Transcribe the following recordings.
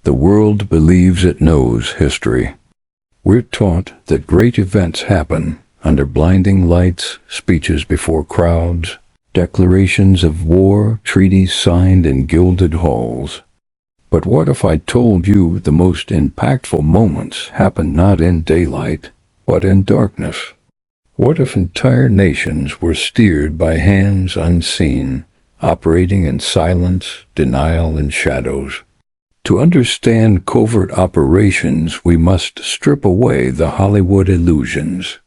The world believes it knows history. We're taught that great events happen under blinding lights, speeches before crowds, declarations of war, treaties signed in gilded halls. But what if I told you the most impactful moments happen not in daylight, but in darkness? What if entire nations were steered by hands unseen, operating in silence, denial, and shadows? To understand covert operations, we must strip away the Hollywood illusions.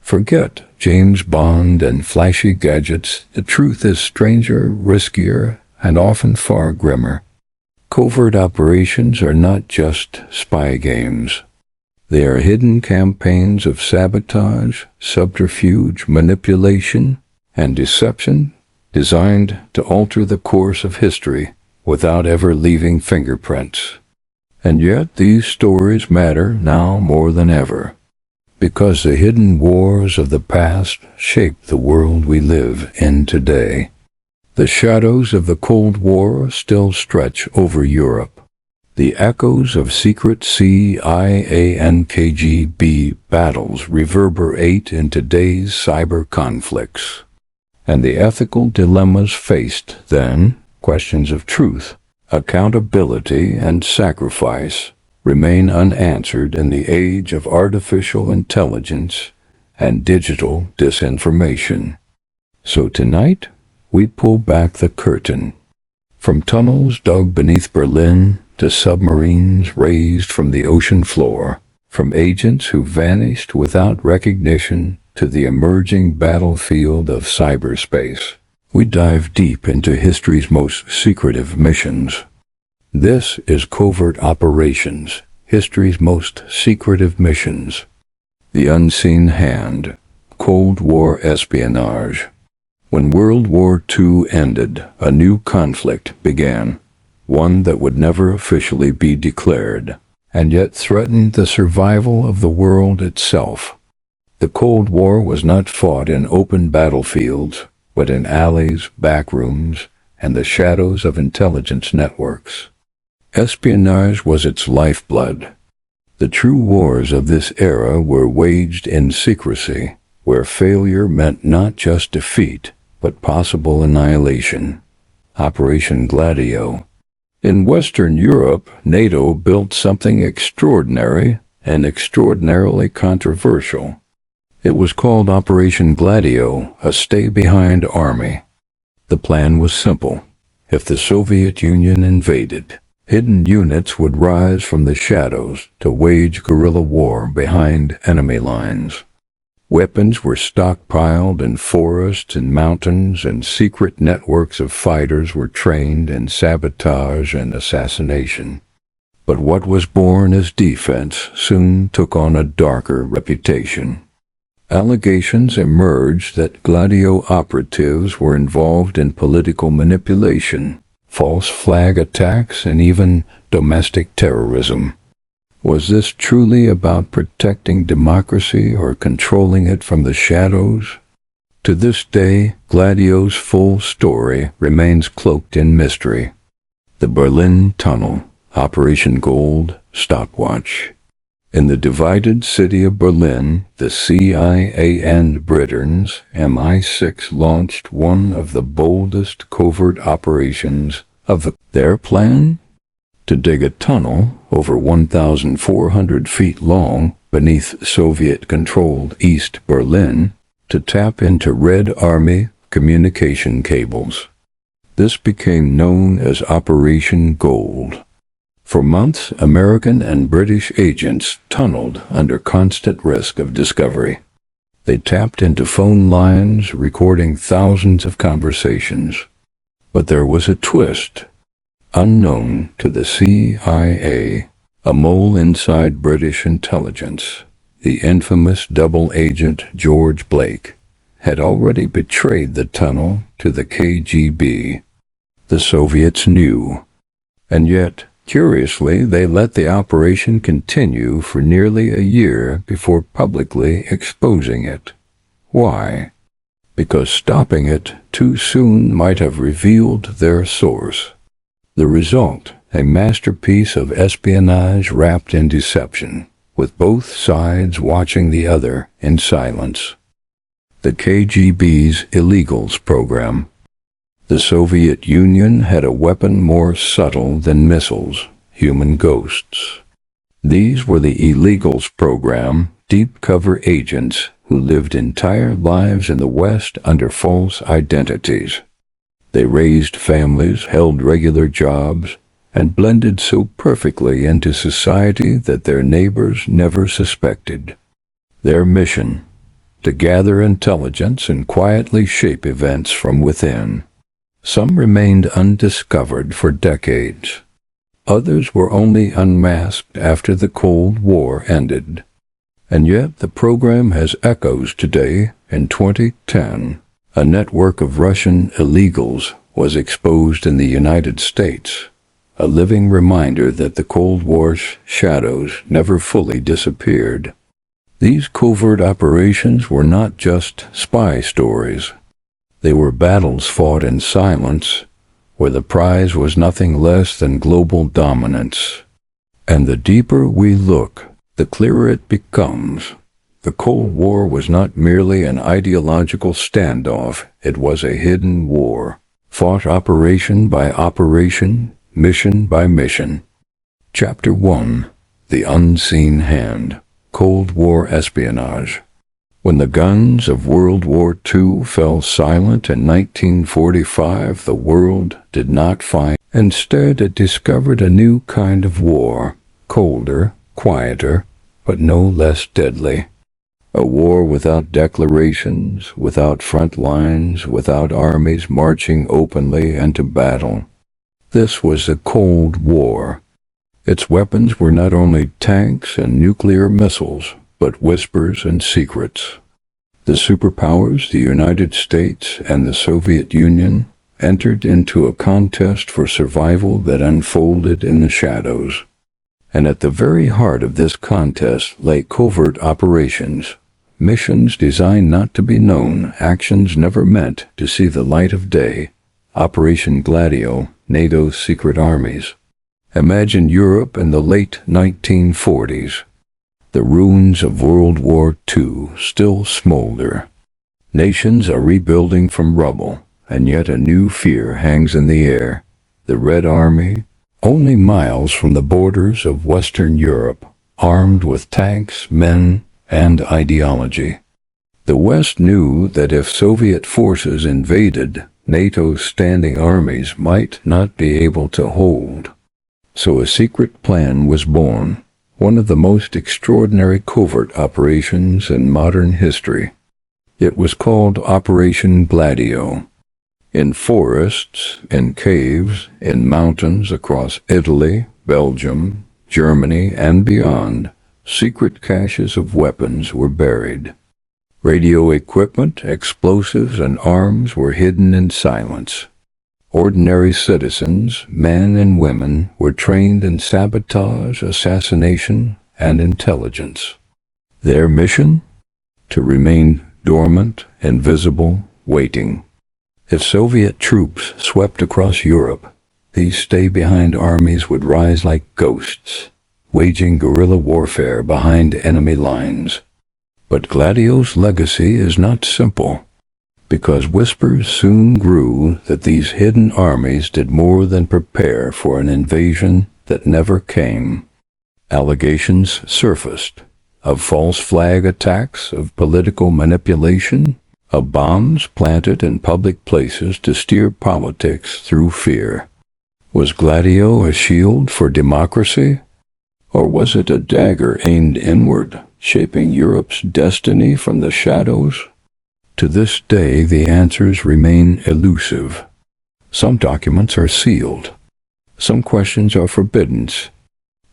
Forget James Bond and flashy gadgets. The truth is stranger, riskier, and often far grimmer. Covert operations are not just spy games. They are hidden campaigns of sabotage, subterfuge, manipulation, and deception designed to alter the course of history without ever leaving fingerprints. And yet these stories matter now more than ever, because the hidden wars of the past shape the world we live in today. The shadows of the Cold War still stretch over Europe. The echoes of secret CIA and KGB battles reverberate in today's cyber conflicts. And the ethical dilemmas faced then, questions of truth, accountability, and sacrifice, remain unanswered in the age of artificial intelligence and digital disinformation. So tonight, we pull back the curtain. From tunnels dug beneath Berlin to submarines raised from the ocean floor, from agents who vanished without recognition to the emerging battlefield of cyberspace, we dive deep into history's most secretive missions. This is Covert Operations, history's most secretive missions. The Unseen Hand, Cold War Espionage. When World War II ended, a new conflict began, one that would never officially be declared, and yet threatened the survival of the world itself. The Cold War was not fought in open battlefields, but in alleys, backrooms, and the shadows of intelligence networks. Espionage was its lifeblood. The true wars of this era were waged in secrecy, where failure meant not just defeat, but possible annihilation. Operation Gladio. In Western Europe, NATO built something extraordinary and extraordinarily controversial. It was called Operation Gladio, a stay-behind army. The plan was simple. If the Soviet Union invaded, hidden units would rise from the shadows to wage guerrilla war behind enemy lines. Weapons were stockpiled in forests and mountains, and secret networks of fighters were trained in sabotage and assassination. But what was born as defense soon took on a darker reputation. Allegations emerged that Gladio operatives were involved in political manipulation, false flag attacks, and even domestic terrorism. Was this truly about protecting democracy or controlling it from the shadows? To this day, Gladio's full story remains cloaked in mystery. The Berlin Tunnel, Operation Gold, Stopwatch. In the divided city of Berlin, the CIA and Britain's MI6 launched one of the boldest covert operations of their plan? To dig a tunnel over 1,400 feet long beneath Soviet-controlled East Berlin to tap into Red Army communication cables. This became known as Operation Gold. For months, American and British agents tunneled under constant risk of discovery. They tapped into phone lines, recording thousands of conversations. But there was a twist. Unknown to the CIA, a mole inside British intelligence, the infamous double agent George Blake, had already betrayed the tunnel to the KGB. The Soviets knew, and yet, curiously, they let the operation continue for nearly a year before publicly exposing it. Why? Because stopping it too soon might have revealed their source. The result, a masterpiece of espionage wrapped in deception, with both sides watching the other in silence. The KGB's illegals program. The Soviet Union had a weapon more subtle than missiles, human ghosts. These were the illegals program, deep cover agents who lived entire lives in the West under false identities. They raised families, held regular jobs, and blended so perfectly into society that their neighbors never suspected. Their mission: to gather intelligence and quietly shape events from within. Some remained undiscovered for decades. Others were only unmasked after the Cold War ended. And yet the program has echoes today. In 2010, a network of Russian illegals was exposed in the United States, a living reminder that the Cold War's shadows never fully disappeared. These covert operations were not just spy stories. They were battles fought in silence, where the prize was nothing less than global dominance. And the deeper we look, the clearer it becomes. The Cold War was not merely an ideological standoff, it was a hidden war, fought operation by operation, mission by mission. Chapter 1. The Unseen Hand. Cold War Espionage. When the guns of World War II fell silent in 1945, the world did not find. Instead, it discovered a new kind of war, colder, quieter, but no less deadly. A war without declarations, without front lines, without armies marching openly into battle. This was the Cold War. Its weapons were not only tanks and nuclear missiles, but whispers and secrets. The superpowers, the United States and the Soviet Union, entered into a contest for survival that unfolded in the shadows. And at the very heart of this contest lay covert operations, missions designed not to be known, actions never meant to see the light of day. Operation Gladio, NATO's secret armies. Imagine Europe in the late 1940s. The ruins of World War II still smolder. Nations are rebuilding from rubble, and yet a new fear hangs in the air. The Red Army, only miles from the borders of Western Europe, armed with tanks, men, and ideology. The West knew that if Soviet forces invaded, NATO's standing armies might not be able to hold. So a secret plan was born, one of the most extraordinary covert operations in modern history. It was called Operation Gladio. In forests, in caves, in mountains across Italy, Belgium, Germany, and beyond, secret caches of weapons were buried. Radio equipment, explosives, and arms were hidden in silence. Ordinary citizens, men and women, were trained in sabotage, assassination, and intelligence. Their mission? To remain dormant, invisible, waiting. If Soviet troops swept across Europe, these stay-behind armies would rise like ghosts, waging guerrilla warfare behind enemy lines. But Gladio's legacy is not simple, because whispers soon grew that these hidden armies did more than prepare for an invasion that never came. Allegations surfaced of false flag attacks, of political manipulation, of bombs planted in public places to steer politics through fear. Was Gladio a shield for democracy? Or was it a dagger aimed inward, shaping Europe's destiny from the shadows? To this day, the answers remain elusive. Some documents are sealed. Some questions are forbidden.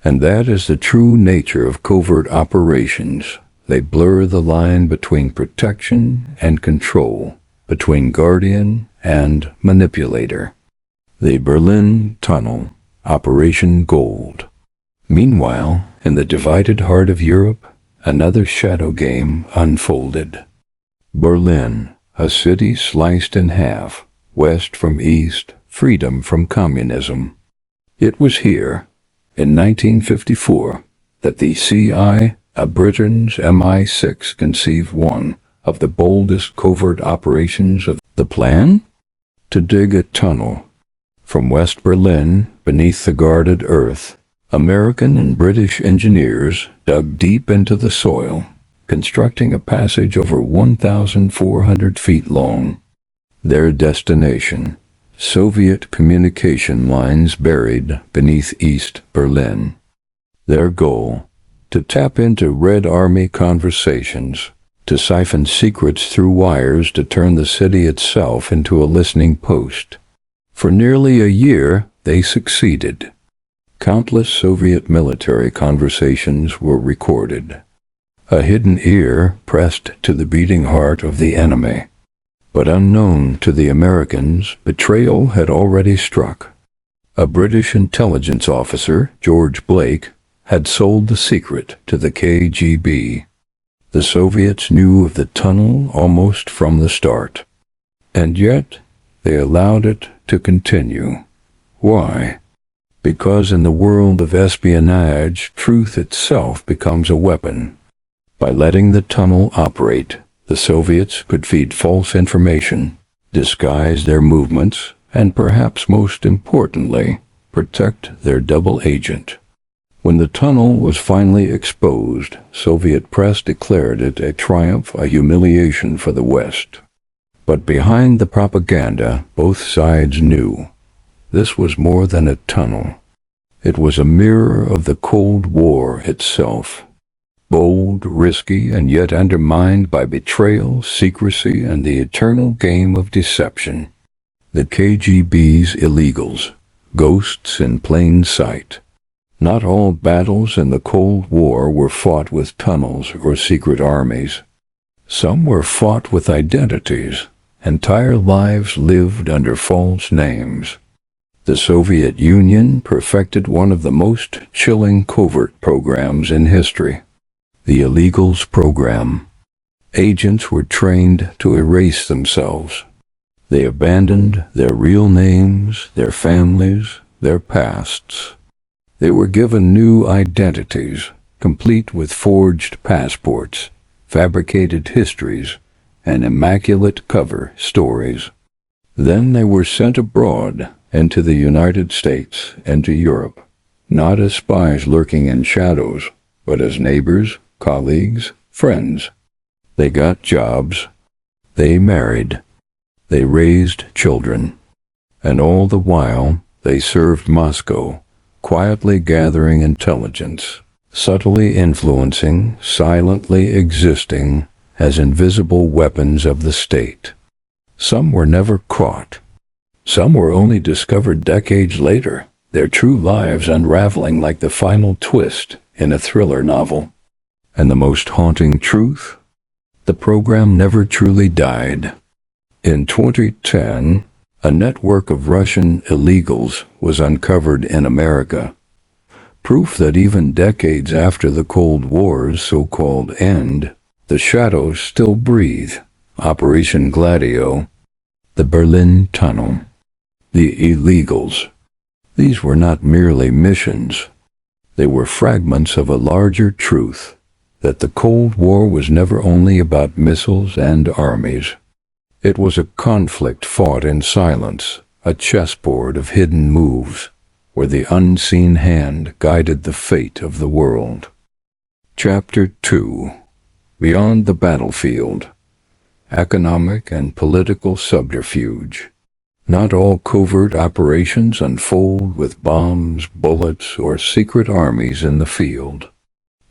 And that is the true nature of covert operations. They blur the line between protection and control, between guardian and manipulator. The Berlin Tunnel, Operation Gold. Meanwhile, in the divided heart of Europe, another shadow game unfolded. Berlin, a city sliced in half, west from east, freedom from communism. It was here, in 1954, that the CI, Britain's MI6, conceived one of the boldest covert operations of the plan? To dig a tunnel from West Berlin beneath the guarded earth. American and British engineers dug deep into the soil, constructing a passage over 1,400 feet long. Their destination, Soviet communication lines buried beneath East Berlin. Their goal, to tap into Red Army conversations, to siphon secrets through wires to turn the city itself into a listening post. For nearly a year, they succeeded. Countless Soviet military conversations were recorded. A hidden ear pressed to the beating heart of the enemy. But unknown to the Americans, betrayal had already struck. A British intelligence officer, George Blake, had sold the secret to the KGB. The Soviets knew of the tunnel almost from the start. And yet, they allowed it to continue. Why? Because in the world of espionage, truth itself becomes a weapon. By letting the tunnel operate, the Soviets could feed false information, disguise their movements, and perhaps most importantly, protect their double agent. When the tunnel was finally exposed, Soviet press declared it a triumph, a humiliation for the West. But behind the propaganda, both sides knew this was more than a tunnel. It was a mirror of the Cold War itself. Bold, risky, and yet undermined by betrayal, secrecy, and the eternal game of deception. The KGB's illegals, ghosts in plain sight. Not all battles in the Cold War were fought with tunnels or secret armies. Some were fought with identities, entire lives lived under false names. The Soviet Union perfected one of the most chilling covert programs in history. The Illegals Program. Agents were trained to erase themselves. They abandoned their real names, their families, their pasts. They were given new identities, complete with forged passports, fabricated histories, and immaculate cover stories. Then they were sent abroad, into the United States and to Europe, not as spies lurking in shadows, but as neighbors, colleagues, friends. They got jobs. They married. They raised children. And all the while, they served Moscow, quietly gathering intelligence, subtly influencing, silently existing as invisible weapons of the state. Some were never caught. Some were only discovered decades later, their true lives unraveling like the final twist in a thriller novel. And the most haunting truth? The program never truly died. In 2010, a network of Russian illegals was uncovered in America. Proof that even decades after the Cold War's so-called end, the shadows still breathe. Operation Gladio, the Berlin Tunnel, the illegals. These were not merely missions. They were fragments of a larger truth, that the Cold War was never only about missiles and armies. It was a conflict fought in silence, a chessboard of hidden moves, where the unseen hand guided the fate of the world. Chapter 2. Beyond the Battlefield. Economic and political subterfuge. Not all covert operations unfold with bombs, bullets, or secret armies in the field.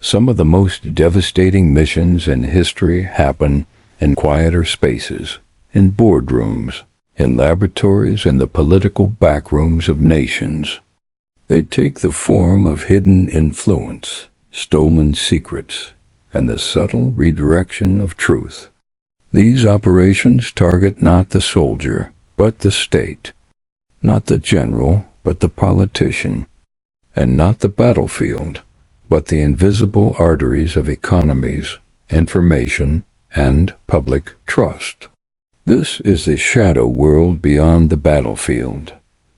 Some of the most devastating missions in history happen in quieter spaces, in boardrooms, in laboratories, in the political backrooms of nations. They take the form of hidden influence, stolen secrets, and the subtle redirection of truth. These operations target not the soldier, but the state, not the general, but the politician, and not the battlefield, but the invisible arteries of economies, information, and public trust. This is the shadow world beyond the battlefield,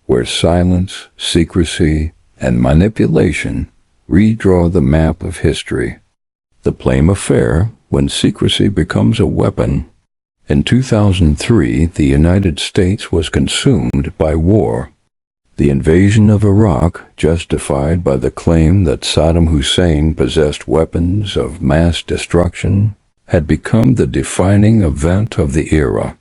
where silence, secrecy, and manipulation redraw the map of history. The Plame Affair, when secrecy becomes a weapon. In 2003, the United States was consumed by war. The invasion of Iraq, justified by the claim that Saddam Hussein possessed weapons of mass destruction, had become the defining event of the era.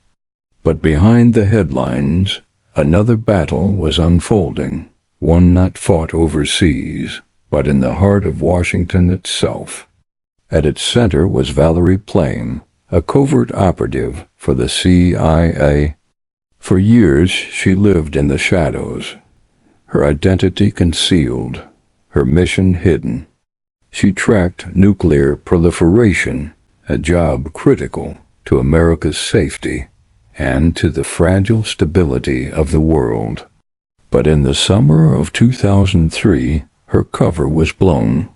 But behind the headlines, another battle was unfolding, one not fought overseas, but in the heart of Washington itself. At its center was Valerie Plame, a covert operative for the CIA. For years, she lived in the shadows, her identity concealed, her mission hidden. She tracked nuclear proliferation, a job critical to America's safety and to the fragile stability of the world. But in the summer of 2003, her cover was blown.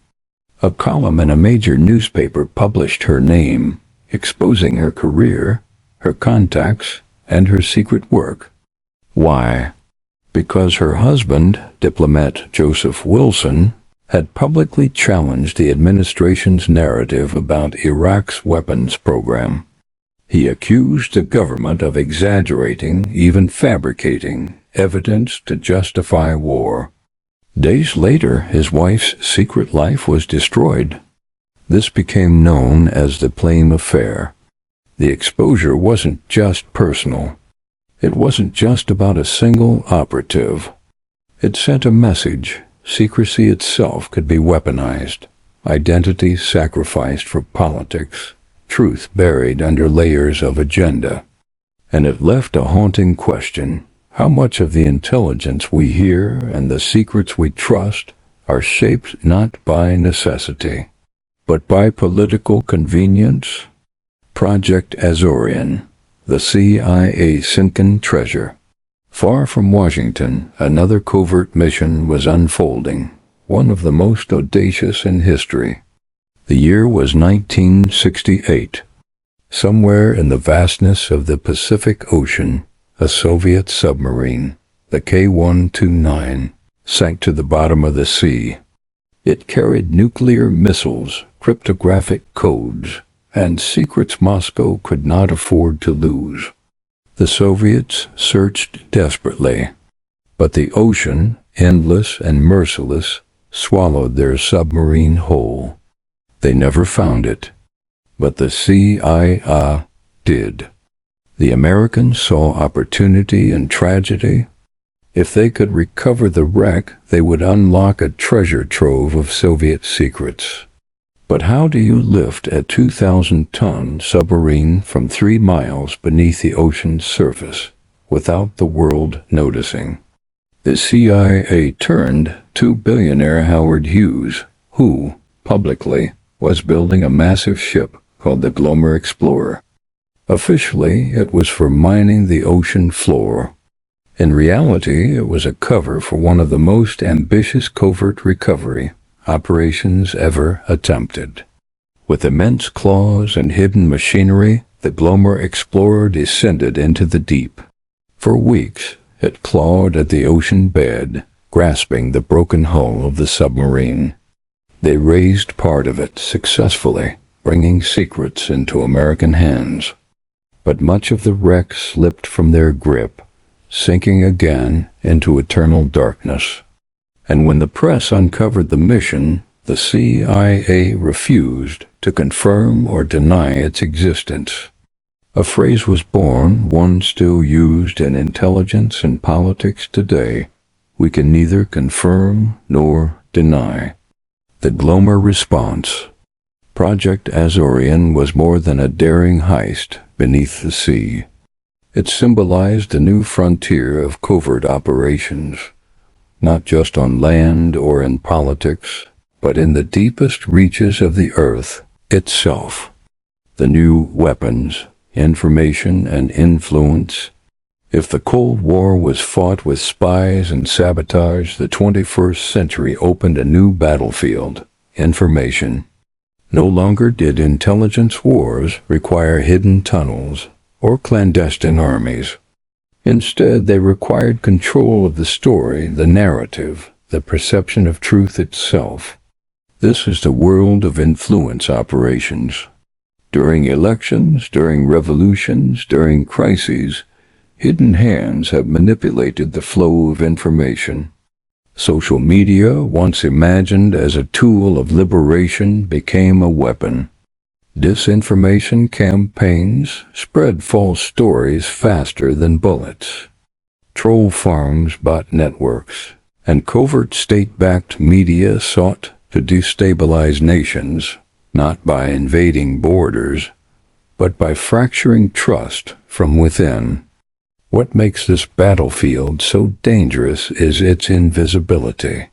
A column in a major newspaper published her name, exposing her career, her contacts, and her secret work. Why? Because her husband, diplomat Joseph Wilson, had publicly challenged the administration's narrative about Iraq's weapons program. He accused the government of exaggerating, even fabricating, evidence to justify war. Days later, his wife's secret life was destroyed. This became known as the Plame Affair. The exposure wasn't just personal. It wasn't just about a single operative. It sent a message. Secrecy itself could be weaponized, identity sacrificed for politics, truth buried under layers of agenda. And it left a haunting question. How much of the intelligence we hear and the secrets we trust are shaped not by necessity, but by political convenience? Project Azorian, the CIA sunken treasure. Far from Washington, another covert mission was unfolding, one of the most audacious in history. The year was 1968. Somewhere in the vastness of the Pacific Ocean, a Soviet submarine, the K-129, sank to the bottom of the sea. It carried nuclear missiles, cryptographic codes, and secrets Moscow could not afford to lose. The Soviets searched desperately, but the ocean, endless and merciless, swallowed their submarine whole. They never found it, but the CIA did. The Americans saw opportunity in tragedy. If they could recover the wreck, they would unlock a treasure trove of Soviet secrets. But how do you lift a 2,000-ton submarine from 3 miles beneath the ocean's surface without the world noticing? The CIA turned to billionaire Howard Hughes, who, publicly, was building a massive ship called the Glomar Explorer. Officially, it was for mining the ocean floor. In reality, it was a cover for one of the most ambitious covert recovery operations ever attempted. With immense claws and hidden machinery, the Glomar Explorer descended into the deep. For weeks, it clawed at the ocean bed, grasping the broken hull of the submarine. They raised part of it successfully, bringing secrets into American hands. But much of the wreck slipped from their grip, sinking again into eternal darkness. And when the press uncovered the mission, the CIA refused to confirm or deny its existence. A phrase was born, one still used in intelligence and politics today. We can neither confirm nor deny. The Glomar response. Project Azorian was more than a daring heist beneath the sea. It symbolized a new frontier of covert operations, not just on land or in politics, but in the deepest reaches of the earth itself. The new weapons, information, and influence. If the Cold War was fought with spies and sabotage, the 21st century opened a new battlefield, information. No longer did intelligence wars require hidden tunnels or clandestine armies. Instead, they required control of the story, the narrative, the perception of truth itself. This is the world of influence operations. During elections, during revolutions, during crises, hidden hands have manipulated the flow of information. Social media, once imagined as a tool of liberation, became a weapon. Disinformation campaigns spread false stories faster than bullets. Troll farms, bot networks, and covert state-backed media sought to destabilize nations, not by invading borders, but by fracturing trust from within. What makes this battlefield so dangerous is its invisibility.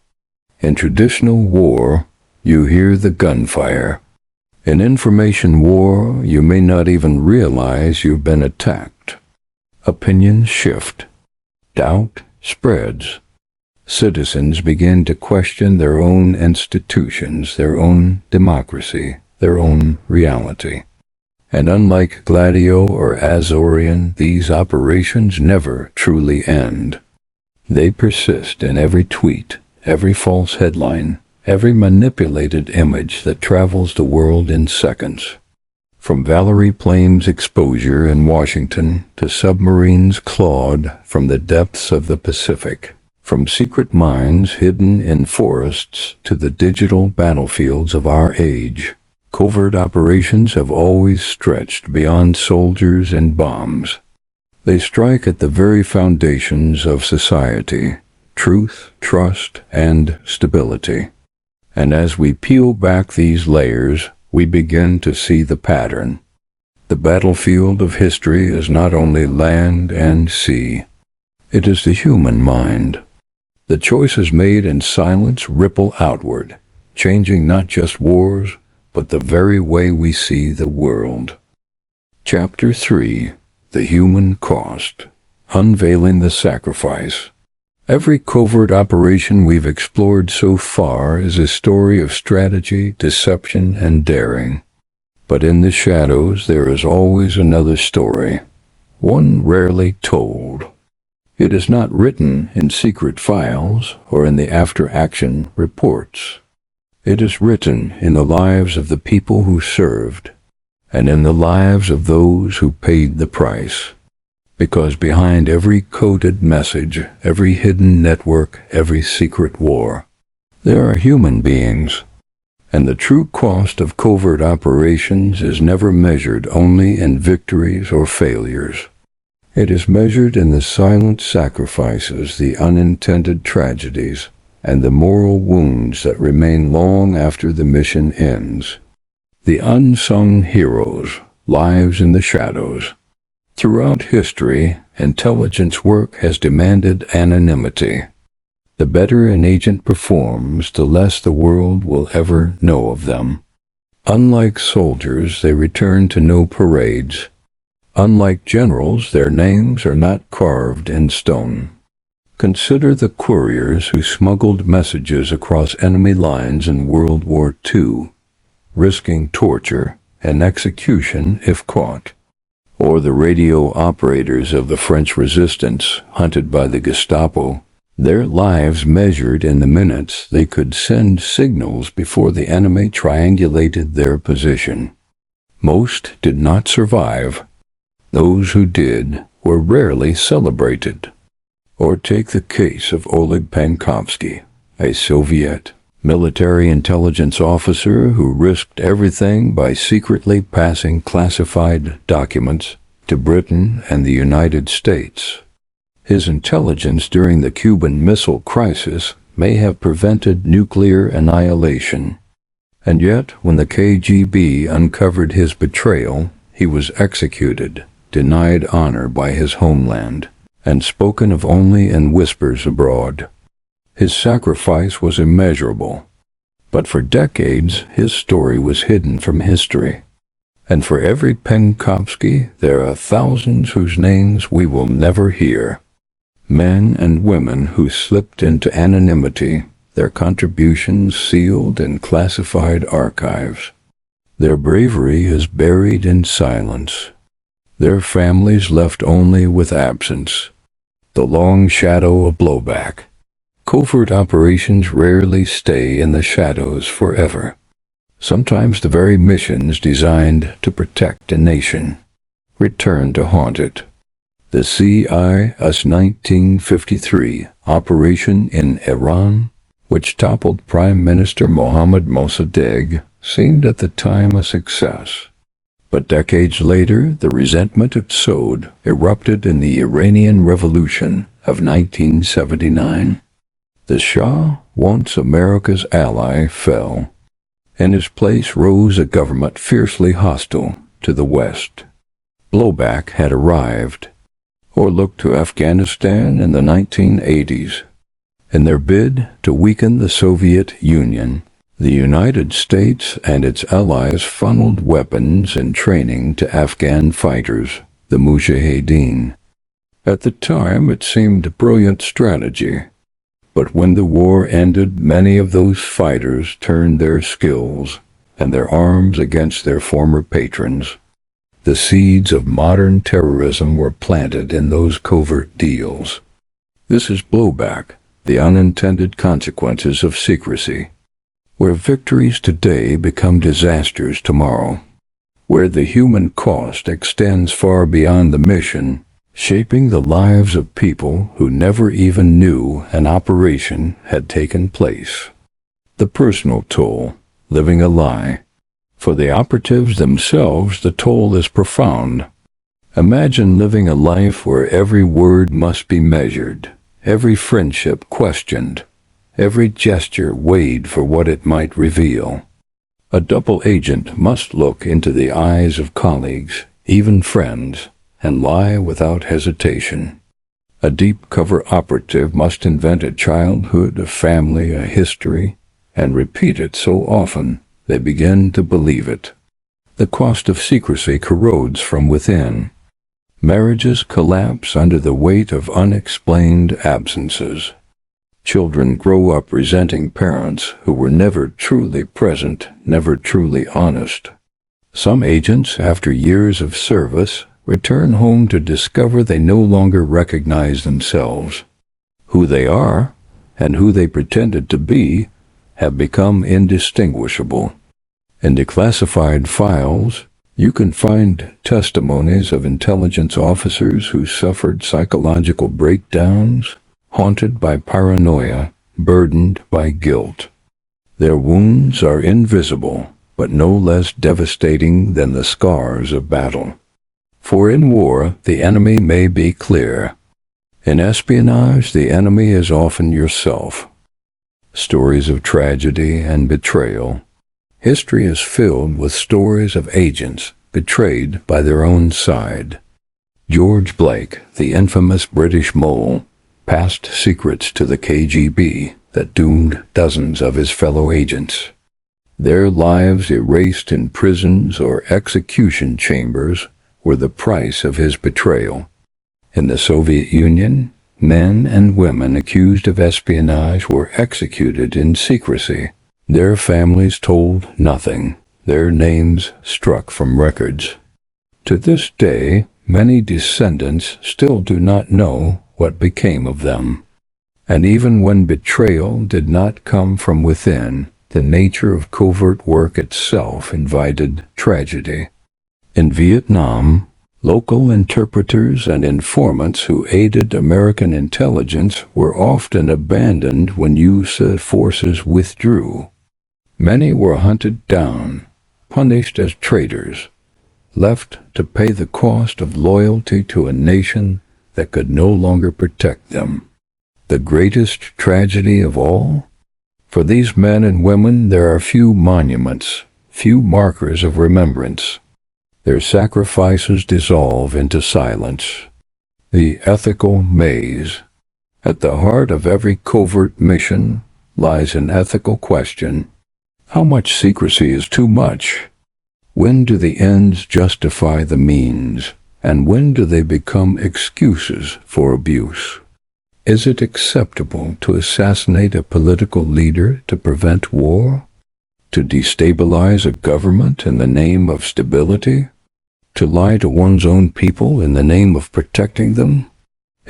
In traditional war, you hear the gunfire. In information war, you may not even realize you've been attacked. Opinions shift. Doubt spreads. Citizens begin to question their own institutions, their own democracy, their own reality. And unlike Gladio or Azorian, these operations never truly end. They persist in every tweet, every false headline, every manipulated image that travels the world in seconds. From Valerie Plame's exposure in Washington to submarines clawed from the depths of the Pacific, from secret mines hidden in forests to the digital battlefields of our age, covert operations have always stretched beyond soldiers and bombs. They strike at the very foundations of society, truth, trust, and stability. And as we peel back these layers, we begin to see the pattern. The battlefield of history is not only land and sea. It is the human mind. The choices made in silence ripple outward, changing not just wars, but the very way we see the world. Chapter 3. The Human Cost. Unveiling the Sacrifice. Every covert operation we've explored so far is a story of strategy, deception, and daring. But in the shadows there is always another story, one rarely told. It is not written in secret files or in the after-action reports. It is written in the lives of the people who served, and in the lives of those who paid the price. Because behind every coded message, every hidden network, every secret war, there are human beings. And the true cost of covert operations is never measured only in victories or failures. It is measured in the silent sacrifices, the unintended tragedies, and the moral wounds that remain long after the mission ends. The unsung heroes, lives in the shadows. Throughout history, intelligence work has demanded anonymity. The better an agent performs, the less the world will ever know of them. Unlike soldiers, they return to no parades. Unlike generals, their names are not carved in stone. Consider the couriers who smuggled messages across enemy lines in World War II, risking torture and execution if caught. Or the radio operators of the French resistance, hunted by the Gestapo, their lives measured in the minutes they could send signals before the enemy triangulated their position. Most did not survive. Those who did were rarely celebrated. Or take the case of Oleg Pankovsky, a Soviet military intelligence officer who risked everything by secretly passing classified documents to Britain and the United States. His intelligence during the Cuban Missile Crisis may have prevented nuclear annihilation. And yet, when the KGB uncovered his betrayal, he was executed, denied honor by his homeland, and spoken of only in whispers abroad. His sacrifice was immeasurable, but for decades his story was hidden from history. And for every Penkovsky, there are thousands whose names we will never hear. Men and women who slipped into anonymity, their contributions sealed in classified archives. Their bravery is buried in silence. Their families left only with absence, the long shadow of blowback. Covert operations rarely stay in the shadows forever. Sometimes the very missions designed to protect a nation return to haunt it. The CIA's 1953 operation in Iran, which toppled Prime Minister Mohammad Mossadegh, seemed at the time a success. But decades later, the resentment it sowed erupted in the Iranian Revolution of 1979. The Shah, once America's ally, fell. In his place rose a government fiercely hostile to the West. Blowback had arrived, or looked to Afghanistan in the 1980s. In their bid to weaken the Soviet Union, the United States and its allies funneled weapons and training to Afghan fighters, the Mujahideen. At the time, it seemed a brilliant strategy. But when the war ended, many of those fighters turned their skills and their arms against their former patrons. The seeds of modern terrorism were planted in those covert deals. This is blowback, the unintended consequences of secrecy, where victories today become disasters tomorrow, where the human cost extends far beyond the mission, shaping the lives of people who never even knew an operation had taken place. The personal toll, living a lie. For the operatives themselves, the toll is profound. Imagine living a life where every word must be measured, every friendship questioned, every gesture weighed for what it might reveal. A double agent must look into the eyes of colleagues, even friends, and lie without hesitation. A deep cover operative must invent a childhood, a family, a history, and repeat it so often they begin to believe it. The cost of secrecy corrodes from within. Marriages collapse under the weight of unexplained absences. Children grow up resenting parents who were never truly present, never truly honest. Some agents, after years of service, return home to discover they no longer recognize themselves. Who they are, and who they pretended to be, have become indistinguishable. In declassified files, you can find testimonies of intelligence officers who suffered psychological breakdowns, haunted by paranoia, burdened by guilt. Their wounds are invisible, but no less devastating than the scars of battle. For in war, the enemy may be clear. In espionage, the enemy is often yourself. Stories of tragedy and betrayal. History is filled with stories of agents betrayed by their own side. George Blake, the infamous British mole, passed secrets to the KGB that doomed dozens of his fellow agents. Their lives erased in prisons or execution chambers were the price of his betrayal. In the Soviet Union, men and women accused of espionage were executed in secrecy. Their families told nothing, their names struck from records. To this day, many descendants still do not know what became of them. And even when betrayal did not come from within, the nature of covert work itself invited tragedy. In Vietnam, local interpreters and informants who aided American intelligence were often abandoned when U.S. forces withdrew. Many were hunted down, punished as traitors, left to pay the cost of loyalty to a nation that could no longer protect them. The greatest tragedy of all? For these men and women there are few monuments, few markers of remembrance. Their sacrifices dissolve into silence. The ethical maze. At the heart of every covert mission lies an ethical question. How much secrecy is too much? When do the ends justify the means, and when do they become excuses for abuse? Is it acceptable to assassinate a political leader to prevent war? To destabilize a government in the name of stability? To lie to one's own people in the name of protecting them?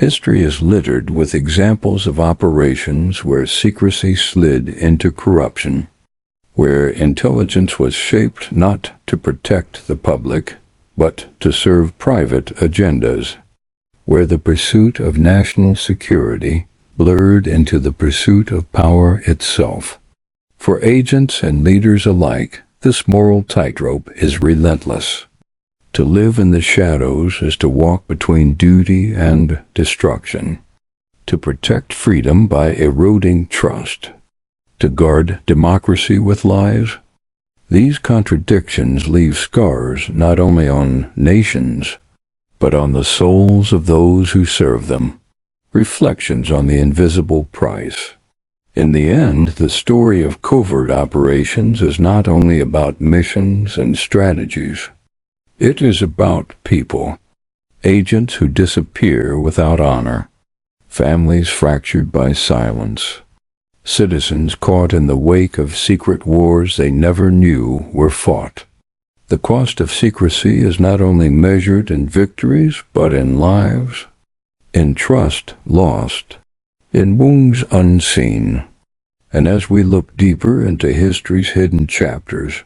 History is littered with examples of operations where secrecy slid into corruption, where intelligence was shaped not to protect the public, but to serve private agendas, where the pursuit of national security blurred into the pursuit of power itself. For agents and leaders alike, this moral tightrope is relentless. To live in the shadows is to walk between duty and destruction, to protect freedom by eroding trust, to guard democracy with lies. These contradictions leave scars not only on nations, but on the souls of those who serve them, reflections on the invisible price. In the end, the story of covert operations is not only about missions and strategies. It is about people, agents who disappear without honor, families fractured by silence, citizens caught in the wake of secret wars they never knew were fought. The cost of secrecy is not only measured in victories, but in lives, in trust lost, in wounds unseen. And as we look deeper into history's hidden chapters,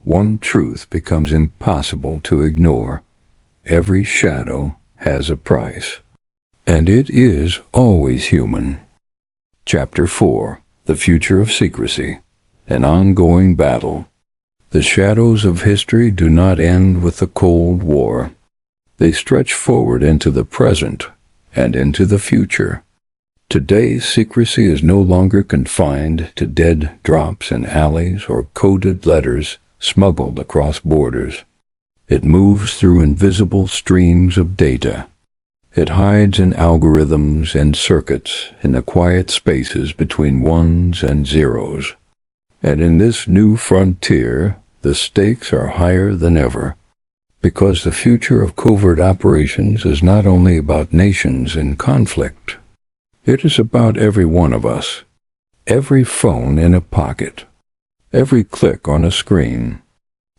one truth becomes impossible to ignore. Every shadow has a price, and it is always human. Chapter 4. The Future of Secrecy. An ongoing battle. The shadows of history do not end with the Cold War. They stretch forward into the present and into the future. Today, secrecy is no longer confined to dead drops in alleys or coded letters smuggled across borders. It moves through invisible streams of data. It hides in algorithms and circuits in the quiet spaces between ones and zeros. And in this new frontier, the stakes are higher than ever, because the future of covert operations is not only about nations in conflict. It is about every one of us, every phone in a pocket, every click on a screen,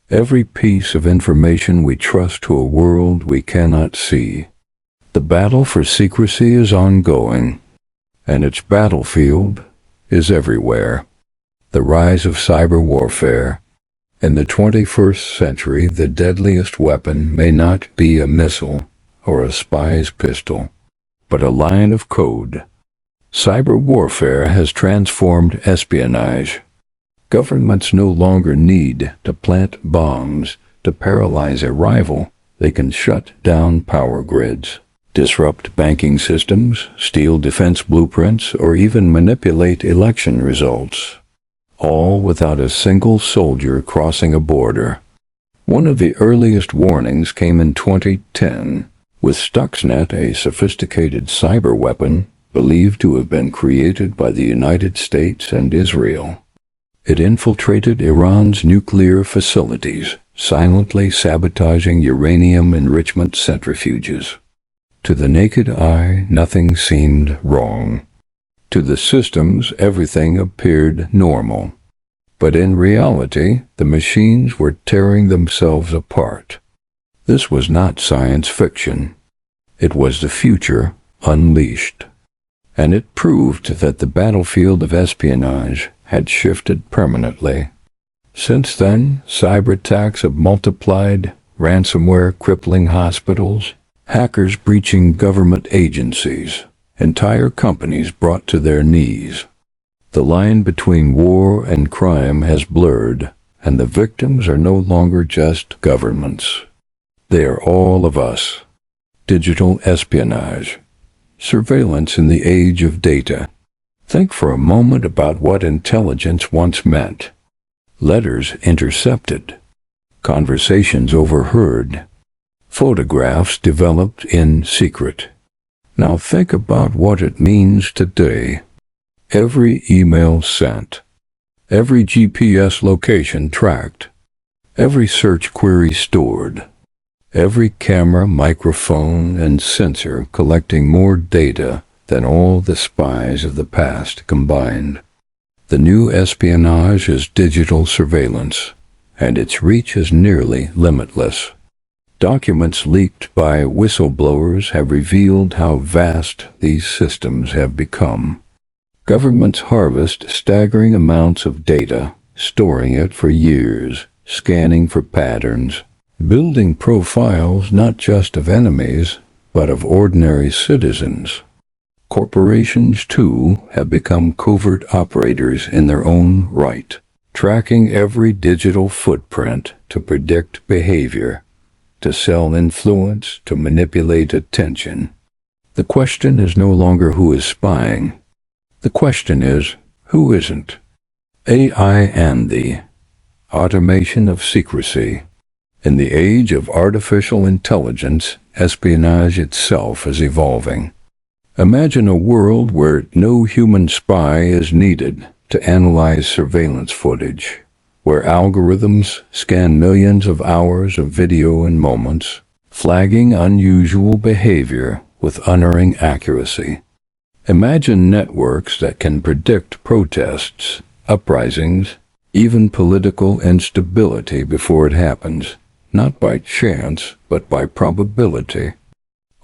every piece of information we trust to a world we cannot see. The battle for secrecy is ongoing, and its battlefield is everywhere. The rise of cyber warfare. In the 21st century, the deadliest weapon may not be a missile or a spy's pistol, but a line of code. Cyber warfare has transformed espionage. Governments no longer need to plant bombs to paralyze a rival. They can shut down power grids, disrupt banking systems, steal defense blueprints, or even manipulate election results, all without a single soldier crossing a border. One of the earliest warnings came in 2010, with Stuxnet, a sophisticated cyber weapon believed to have been created by the United States and Israel. It infiltrated Iran's nuclear facilities, silently sabotaging uranium enrichment centrifuges. To the naked eye, nothing seemed wrong. To the systems, everything appeared normal. But in reality, the machines were tearing themselves apart. This was not science fiction. It was the future unleashed. And it proved that the battlefield of espionage had shifted permanently. Since then, cyber attacks have multiplied, ransomware crippling hospitals, hackers breaching government agencies, entire companies brought to their knees. The line between war and crime has blurred, and the victims are no longer just governments. They are all of us. Digital espionage. Surveillance in the age of data. Think for a moment about what intelligence once meant. Letters intercepted, conversations overheard, photographs developed in secret. Now think about what it means today. Every email sent, every GPS location tracked, every search query stored, every camera, microphone, and sensor collecting more data than all the spies of the past combined. The new espionage is digital surveillance, and its reach is nearly limitless. Documents leaked by whistleblowers have revealed how vast these systems have become. Governments harvest staggering amounts of data, storing it for years, scanning for patterns, building profiles not just of enemies, but of ordinary citizens. Corporations, too, have become covert operators in their own right, tracking every digital footprint to predict behavior, to sell influence, to manipulate attention. The question is no longer who is spying. The question is, who isn't? AI and the automation of secrecy. In the age of artificial intelligence, espionage itself is evolving. Imagine a world where no human spy is needed to analyze surveillance footage, where algorithms scan millions of hours of video in moments, flagging unusual behavior with unerring accuracy. Imagine networks that can predict protests, uprisings, even political instability before it happens, not by chance, but by probability.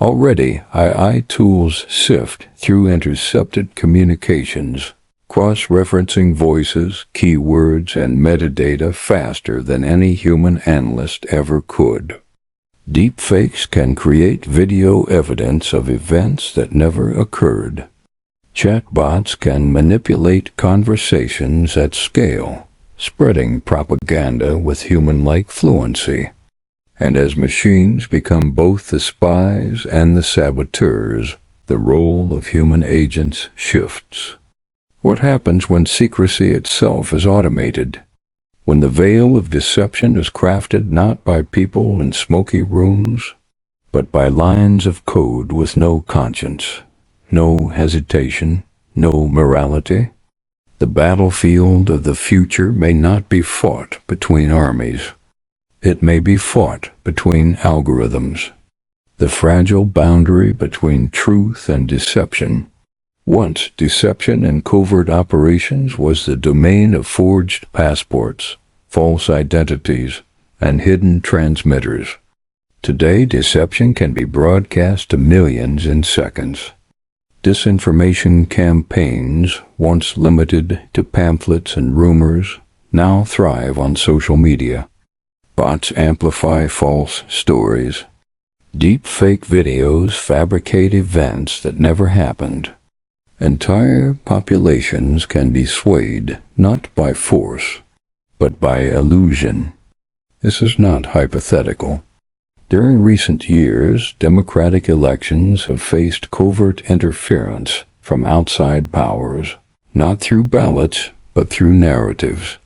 Already, AI tools sift through intercepted communications, cross-referencing voices, keywords, and metadata faster than any human analyst ever could. Deepfakes can create video evidence of events that never occurred. Chatbots can manipulate conversations at scale, spreading propaganda with human-like fluency. And as machines become both the spies and the saboteurs, the role of human agents shifts. What happens when secrecy itself is automated? When the veil of deception is crafted not by people in smoky rooms, but by lines of code with no conscience, no hesitation, no morality? The battlefield of the future may not be fought between armies. It may be fought between algorithms, the fragile boundary between truth and deception. Once, deception in covert operations was the domain of forged passports, false identities, and hidden transmitters. Today, deception can be broadcast to millions in seconds. Disinformation campaigns, once limited to pamphlets and rumors, now thrive on social media. Bots amplify false stories. Deepfake videos fabricate events that never happened. Entire populations can be swayed not by force, but by illusion. This is not hypothetical. During recent years, democratic elections have faced covert interference from outside powers, not through ballots, but through narratives.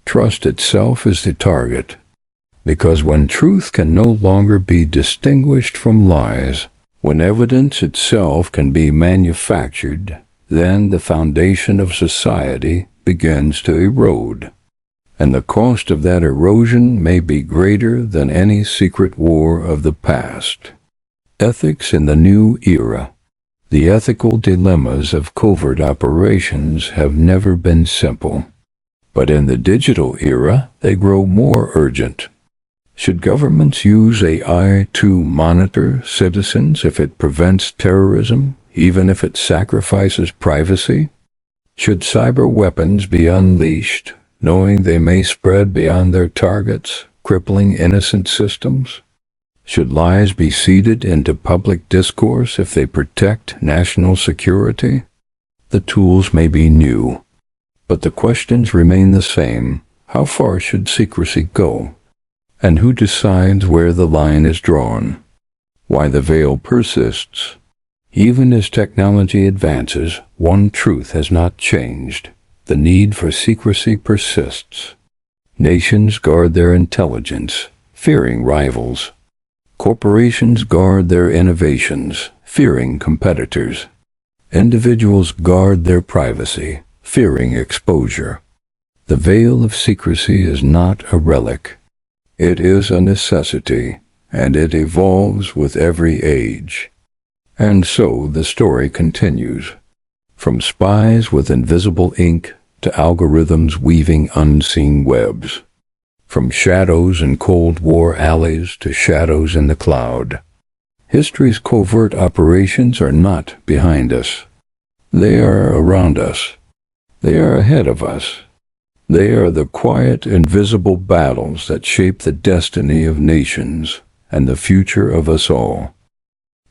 Trust itself is the target, because when truth can no longer be distinguished from lies, when evidence itself can be manufactured, then the foundation of society begins to erode. And the cost of that erosion may be greater than any secret war of the past. Ethics in the new era. The ethical dilemmas of covert operations have never been simple. But in the digital era, they grow more urgent. Should governments use AI to monitor citizens if it prevents terrorism, even if it sacrifices privacy? Should cyber weapons be unleashed, knowing they may spread beyond their targets, crippling innocent systems? Should lies be seeded into public discourse if they protect national security? The tools may be new, but the questions remain the same. How far should secrecy go? And who decides where the line is drawn? Why the veil persists? Even as technology advances, one truth has not changed. The need for secrecy persists. Nations guard their intelligence, fearing rivals. Corporations guard their innovations, fearing competitors. Individuals guard their privacy, fearing exposure. The veil of secrecy is not a relic. It is a necessity, and it evolves with every age. And so the story continues. From spies with invisible ink to algorithms weaving unseen webs. from shadows in Cold War alleys to shadows in the cloud. History's covert operations are not behind us. They are around us. They are ahead of us. They are the quiet, invisible battles that shape the destiny of nations and the future of us all.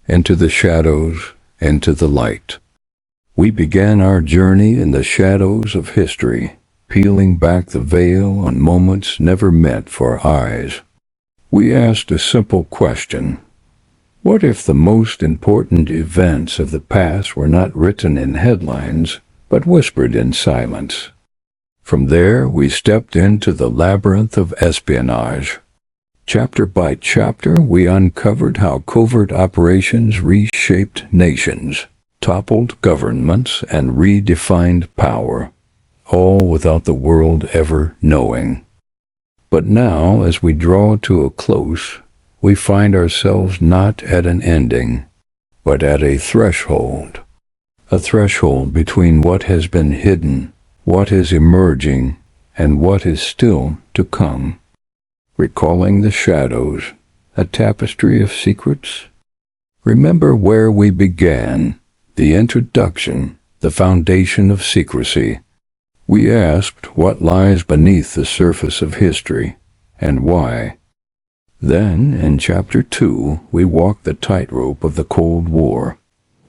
Into the shadows, into the light. We began our journey in the shadows of history, peeling back the veil on moments never meant for eyes. We asked a simple question. What if the most important events of the past were not written in headlines, but whispered in silence? From there, we stepped into the labyrinth of espionage. Chapter by chapter, we uncovered how covert operations reshaped nations, toppled governments, and redefined power, all without the world ever knowing. But now, as we draw to a close, we find ourselves not at an ending, but at a threshold between what has been hidden, what is emerging, and what is still to come. Recalling the shadows, a tapestry of secrets? Remember where we began, the introduction, the foundation of secrecy. We asked what lies beneath the surface of history, and why. Then, in Chapter 2, we walked the tightrope of the Cold War,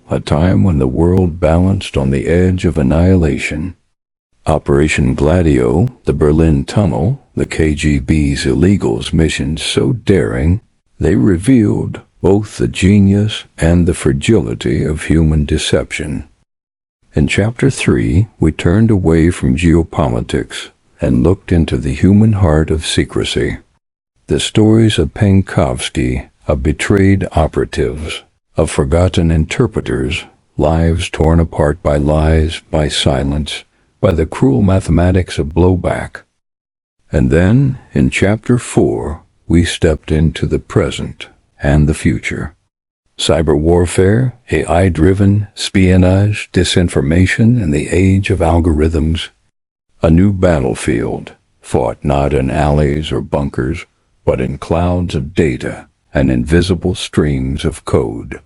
a time when the world balanced on the edge of annihilation. Operation Gladio, the Berlin Tunnel, the KGB's illegals' missions so daring, they revealed both the genius and the fragility of human deception. In Chapter 3, we turned away from geopolitics and looked into the human heart of secrecy. The stories of Penkovsky, of betrayed operatives, of forgotten interpreters, lives torn apart by lies, by silence, by the cruel mathematics of blowback. And then, in Chapter 4, we stepped into the present and the future. Cyber warfare, AI-driven espionage, disinformation in the age of algorithms. A new battlefield, fought not in alleys or bunkers, but in clouds of data and invisible streams of code.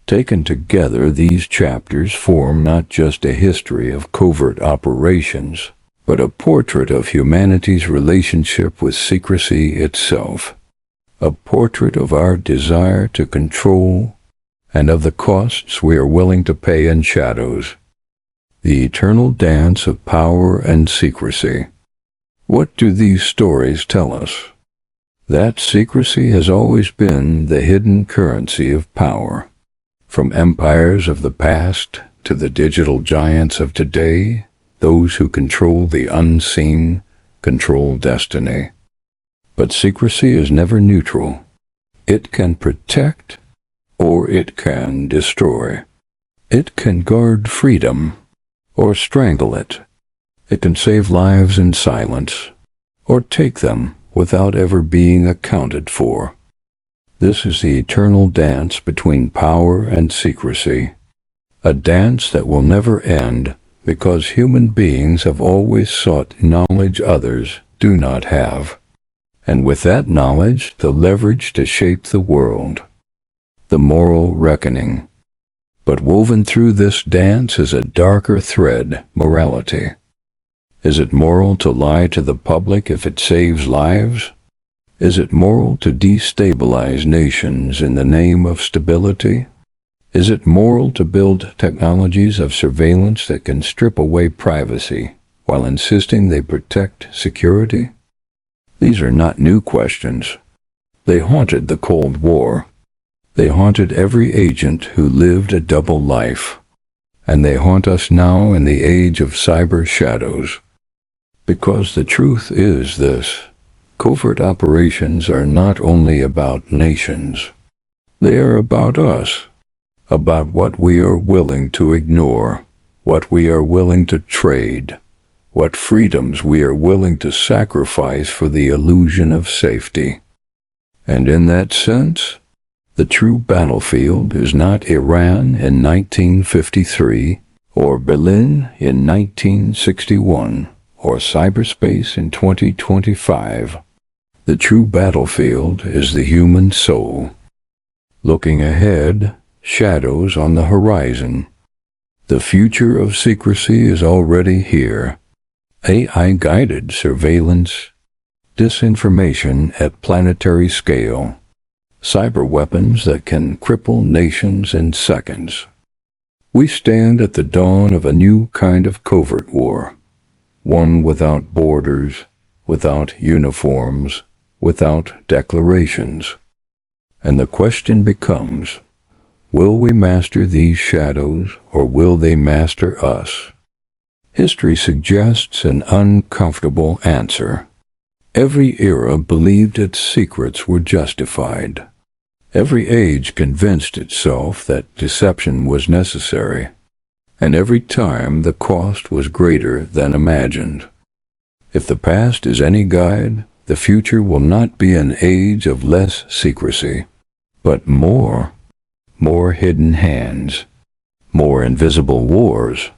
Taken together, these chapters form not just a history of covert operations, but a portrait of humanity's relationship with secrecy itself. A portrait of our desire to control and of the costs we are willing to pay in shadows. The eternal dance of power and secrecy. What do these stories tell us? That secrecy has always been the hidden currency of power. From empires of the past to the digital giants of today, those who control the unseen control destiny. But secrecy is never neutral. It can protect or it can destroy. It can guard freedom or strangle it. It can save lives in silence or take them without ever being accounted for. This is the eternal dance between power and secrecy, a dance that will never end because human beings have always sought knowledge others do not have. And with that knowledge, the leverage to shape the world, the moral reckoning. But woven through this dance is a darker thread, morality. Is it moral to lie to the public if it saves lives? Is it moral to destabilize nations in the name of stability? Is it moral to build technologies of surveillance that can strip away privacy while insisting they protect security? These are not new questions. They haunted the Cold War. They haunted every agent who lived a double life. And they haunt us now in the age of cyber shadows. Because the truth is this: covert operations are not only about nations. They are about us, about what we are willing to ignore, what we are willing to trade, what freedoms we are willing to sacrifice for the illusion of safety. And in that sense, the true battlefield is not Iran in 1953, or Berlin in 1961, or cyberspace in 2025. The true battlefield is the human soul. Looking ahead, shadows on the horizon. The future of secrecy is already here. AI-guided surveillance, disinformation at planetary scale, cyber weapons that can cripple nations in seconds. We stand at the dawn of a new kind of covert war, one without borders, without uniforms, without declarations. And the question becomes, will we master these shadows, or will they master us? History suggests an uncomfortable answer. Every era believed its secrets were justified. Every age convinced itself that deception was necessary, and every time the cost was greater than imagined. If the past is any guide, the future will not be an age of less secrecy, but more hidden hands, more invisible wars,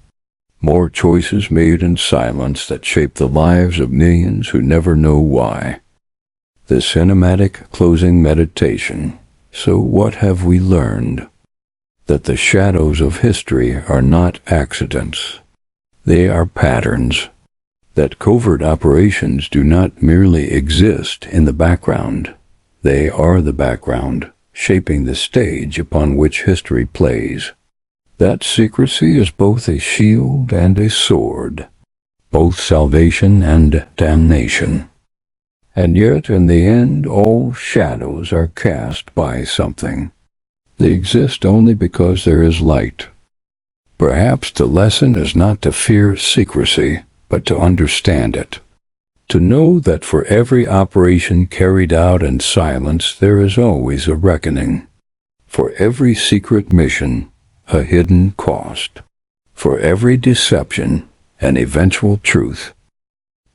more choices made in silence that shape the lives of millions who never know why. The cinematic closing meditation. So what have we learned? That the shadows of history are not accidents. They are patterns. That covert operations do not merely exist in the background. They are the background, shaping the stage upon which history plays. That secrecy is both a shield and a sword, both salvation and damnation. And yet, in the end, all shadows are cast by something. They exist only because there is light. Perhaps the lesson is not to fear secrecy, but to understand it. To know that for every operation carried out in silence, there is always a reckoning. For every secret mission, a hidden cost. For every deception, an eventual truth.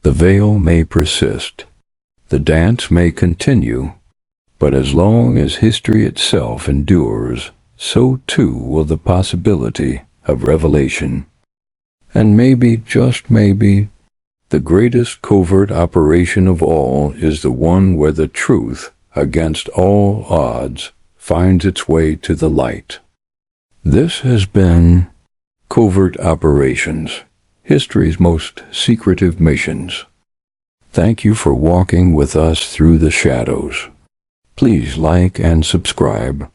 The veil may persist. The dance may continue. But as long as history itself endures, so too will the possibility of revelation. And maybe, just maybe, the greatest covert operation of all is the one where the truth, against all odds, finds its way to the light. This has been Covert Operations, history's most secretive missions. Thank you for walking with us through the shadows. Please like and subscribe.